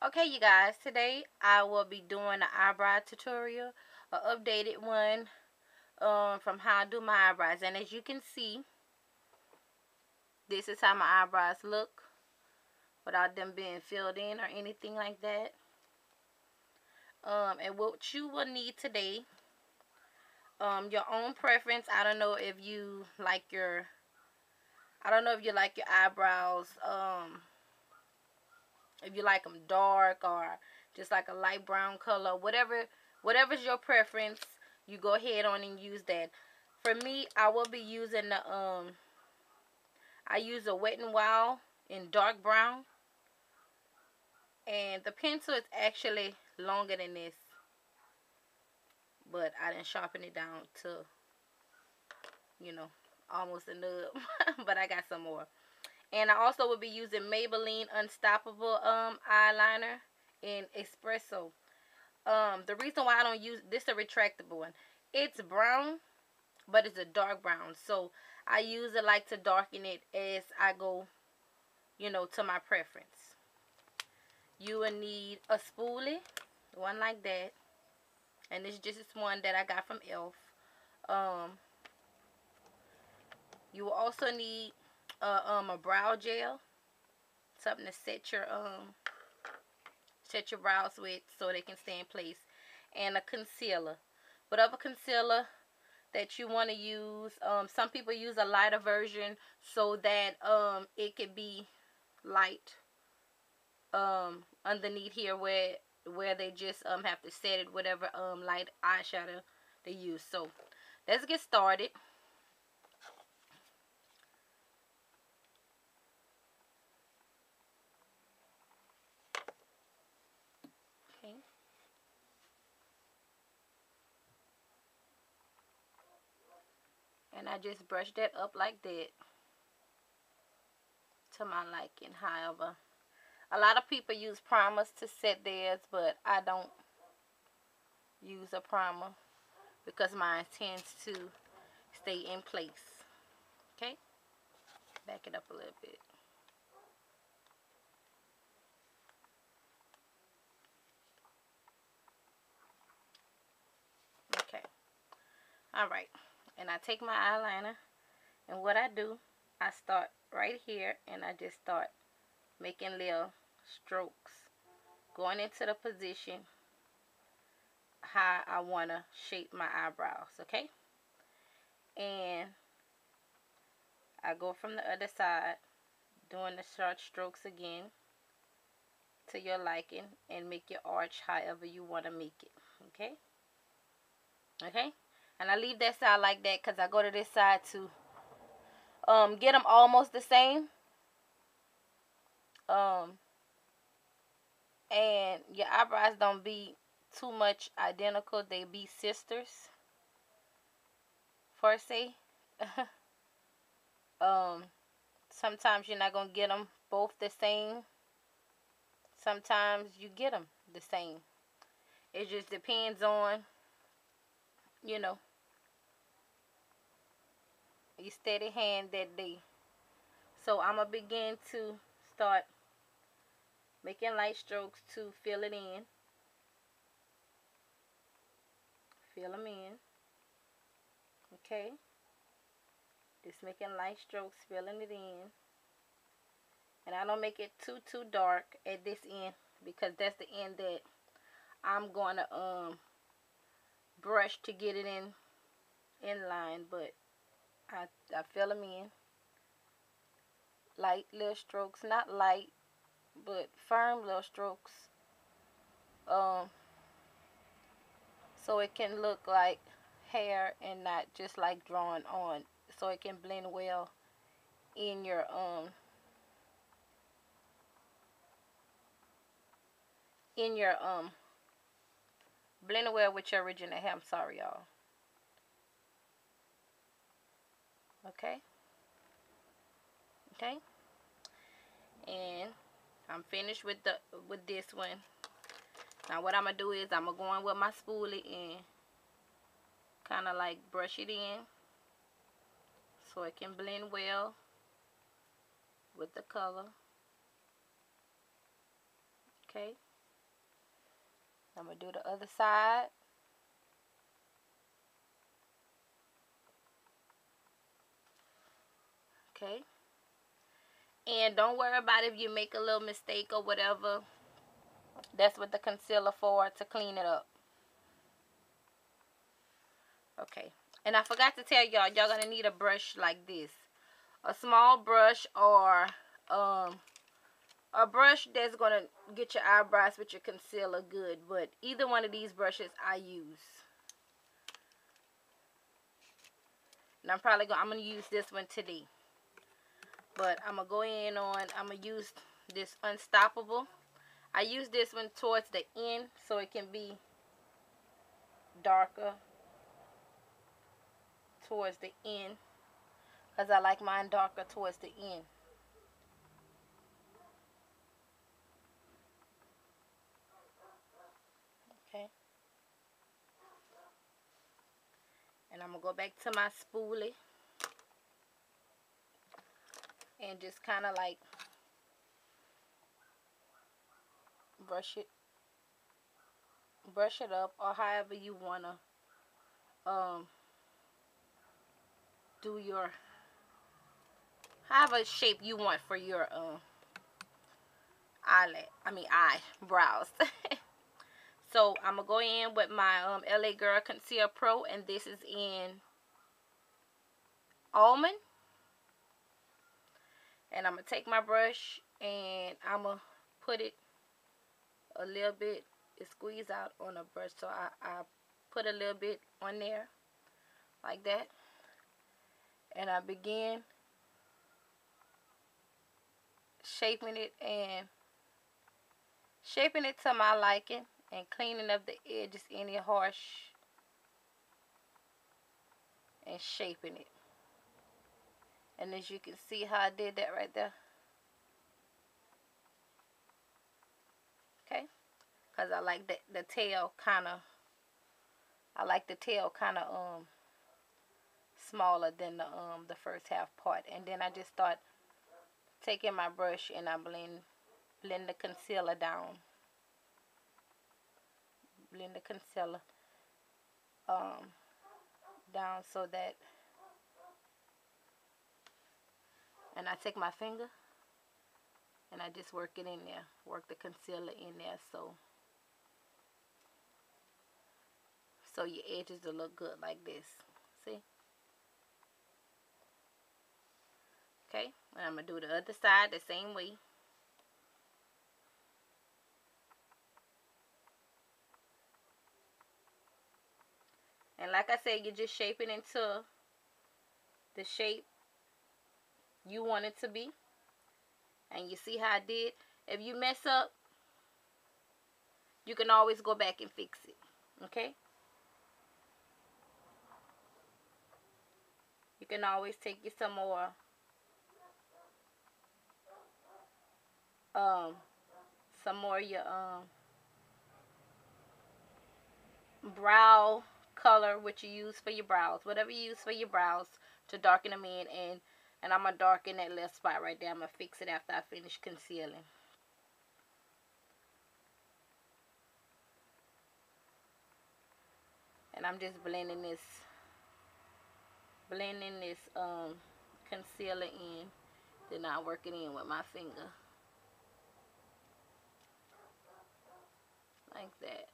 Okay, you guys, today I will be doing an eyebrow tutorial, an updated one from how I do my eyebrows. And as you can see, this is how my eyebrows look without them being filled in or anything like that. And what you will need today, your own preference. I don't know if you like your eyebrows, if you like them dark or just like a light brown color, whatever's your preference, you go ahead on and use that. For me, I will be using I use a Wet n Wild in dark brown, and the pencil is actually longer than this, but I didn't sharpen it down to, you know, almost a nub, but I got some more. And I also will be using Maybelline Unstoppable eyeliner in Espresso. The reason why I don't use this, a retractable one. It's brown, but it's a dark brown. So I usually like to darken it as I go, to my preference. You will need a spoolie, one like that. And this is just this one that I got from e.l.f. Um, you will also need a brow gel, something to set your brows with so they can stay in place, and a concealer. Whatever concealer that you want to use. Some people use a lighter version so that it could be light underneath here where they just have to set it whatever light eyeshadow they use. So let's get started. Okay. And I just brush that up like that to my liking. However, a lot of people use primers to set theirs, but I don't use a primer because mine tends to stay in place. Okay, back it up a little bit. Okay, all right, and I take my eyeliner, and what I do, I start right here and I just start making little strokes going into the position how I want to shape my eyebrows. Okay, and I go from the other side doing the short strokes again to your liking and make your arch however you want to make it. Okay, and I leave that side like that because I go to this side to get them almost the same, um and your eyebrows don't be too much identical, they be sisters for say. um Sometimes you're not gonna get them both the same, sometimes you get them the same. It just depends on, you know your steady hand that day. So I'm gonna begin to start making light strokes to fill it in. Fill them in. Okay, just making light strokes, filling it in. And I don't make it too dark at this end because that's the end that I'm going to brush to get it in line. But I fill them in. Light little strokes, not light, but firm little strokes. Um, so it can look like hair and not just like drawn on. So it can blend well in your in your blend well with your original hair. I'm sorry, y'all. Okay. Okay. And I'm finished with this one. Now what I'm gonna do is I'm gonna go in with my spoolie and kind of like brush it in so it can blend well with the color. Okay, I'm going to do the other side. Okay. And don't worry about if you make a little mistake or whatever. That's what the concealer for, to clean it up. Okay. And I forgot to tell y'all going to need a brush like this. A small brush, or a brush that's going to get your eyebrows with your concealer good. But either one of these brushes I use. And I'm going to use this one today. But I'm going to go in on, I'm going to use this Unstoppable. I use this one towards the end so it can be darker towards the end. Because I like mine darker towards the end. Okay. And I'm going to go back to my spoolie. And just kind of like brush it up, or however you want to do your, however shape you want for your eyebrows. So I'm gonna go in with my LA Girl Conceal Pro, and this is in Almond. And I'm gonna take my brush and I'm gonna put it a little bit, it squeeze out on a brush, so I put a little bit on there like that, and I begin shaping it to my liking, and cleaning up the edges, any harsh, and shaping it. And as you can see how I did that right there. Okay, because I like the tail kind of, smaller than the first half part. And then I just start taking my brush and I blend the concealer down. Blend the concealer down so that, and I take my finger and I just work it in there, work the concealer in there, so your edges will look good like this. See? Okay, and I'm going to do the other side the same way. And like I said, you're just shaping into the shape you want it to be. And you see how I did? If you mess up, you can always go back and fix it. Okay? You can always take you some more of your brow color, which you use for your brows, whatever you use for your brows, to darken them in. And I'm going to darken that little spot right there. I'm going to fix it after I finish concealing. And I'm just blending this concealer in. Then I work it in with my finger. Like that.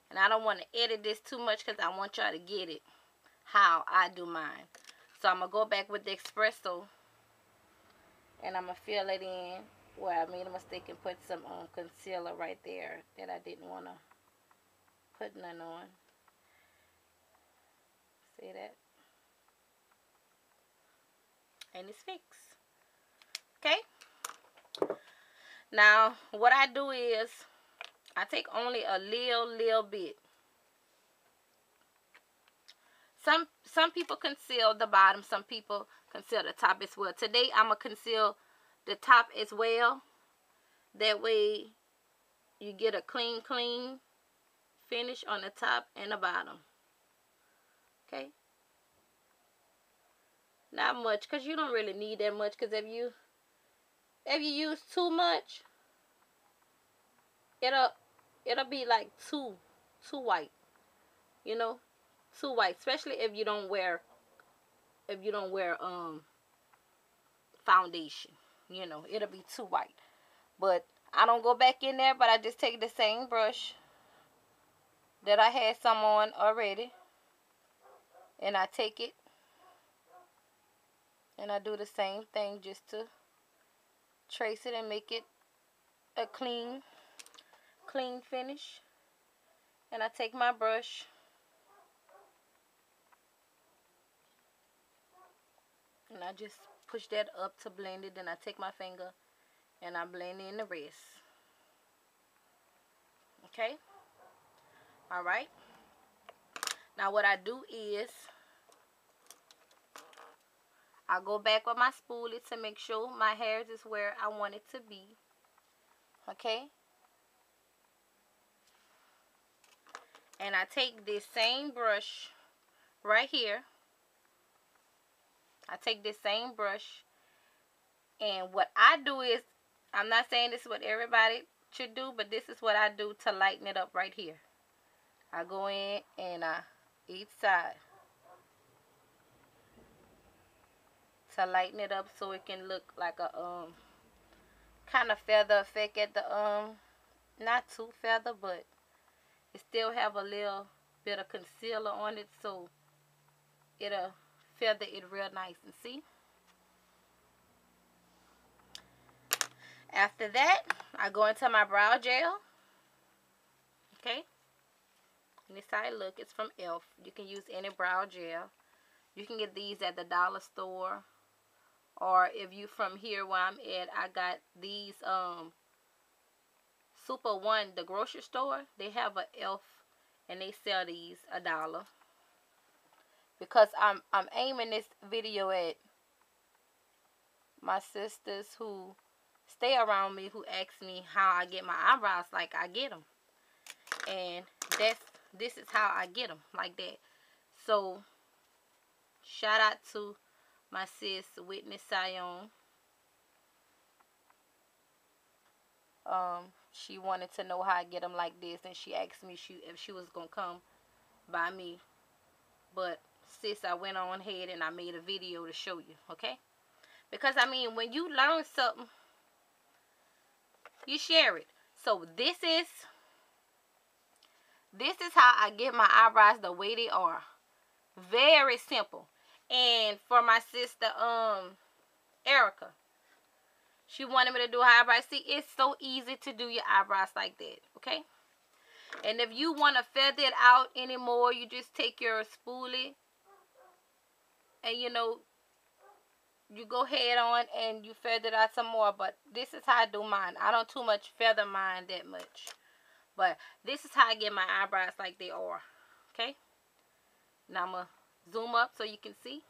And I don't want to edit this too much because I want y'all to get it how I do mine. So I'm going to go back with the espresso. And I'm going to fill it in where I made a mistake and put some concealer right there that I didn't want to put none on. See that? And it's fixed. Okay? Now, what I do is I take only a little bit. Some people conceal the bottom. Some people conceal the top as well. Today, I'm going to conceal the top as well. That way, you get a clean finish on the top and the bottom. Okay? Not much, because you don't really need that much. Because if you use too much, it'll be like too white, you know, too white, especially if you don't wear foundation, you know, it'll be too white. But I don't go back in there, but I just take the same brush that I had some on already, and I take it and I do the same thing just to trace it and make it a clean finish. And I take my brush and I just push that up to blend it. Then I take my finger and I blend in the rest. Okay? Alright. Now what I do is I go back with my spoolie to make sure my hairs is where I want it to be. Okay? And I take this same brush right here. I take this same brush, and what I do is, I'm not saying this is what everybody should do, but this is what I do to lighten it up right here. I go in and each side to lighten it up so it can look like a kind of feather effect at the not too feather, but it still have a little bit of concealer on it, so it'll feather it real nice. And see, after that I go into my brow gel. Okay, and this how it look. It's from e.l.f. You can use any brow gel. You can get these at the dollar store, or if you from here where I'm at, I got these Super One, the grocery store. They have a e.l.f. and they sell these $1. Because I'm aiming this video at my sisters who stay around me, who ask me how I get my eyebrows like I get them, and this is how I get them, like that. So shout out to my sis Whitney Sion. She wanted to know how I get them like this, and she asked me if she was gonna come by me. But sis, I went on ahead and I made a video to show you, okay? Because I mean, when you learn something, you share it. So this is how I get my eyebrows the way they are. Very simple. And for my sister Erica, she wanted me to do her eyebrows. See, it's so easy to do your eyebrows like that, okay? And if you want to feather it out anymore, you just take your spoolie and, you know, you go head on and you feather it out some more. But this is how I do mine. I don't too much feather mine that much. But this is how I get my eyebrows like they are, okay? Now I'm going to zoom up so you can see.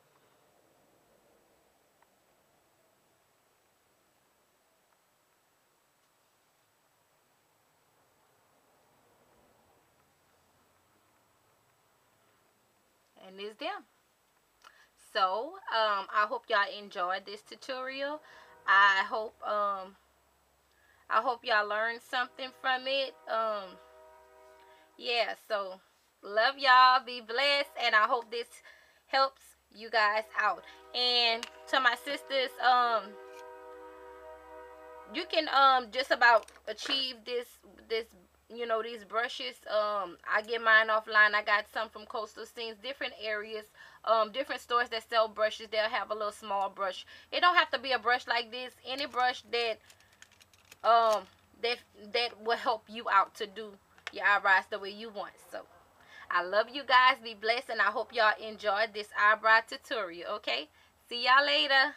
And it's them. So I hope y'all enjoyed this tutorial. I hope y'all learned something from it. Yeah, so love y'all, be blessed, and I hope this helps you guys out. And to my sisters, you can just about achieve this you know, these brushes. I get mine offline. I got some from Coastal Scenes, different areas, different stores that sell brushes. They'll have a little small brush. It don't have to be a brush like this. Any brush that that will help you out to do your eyebrows the way you want. So I love you guys. Be blessed, and I hope y'all enjoyed this eyebrow tutorial. Okay, see y'all later.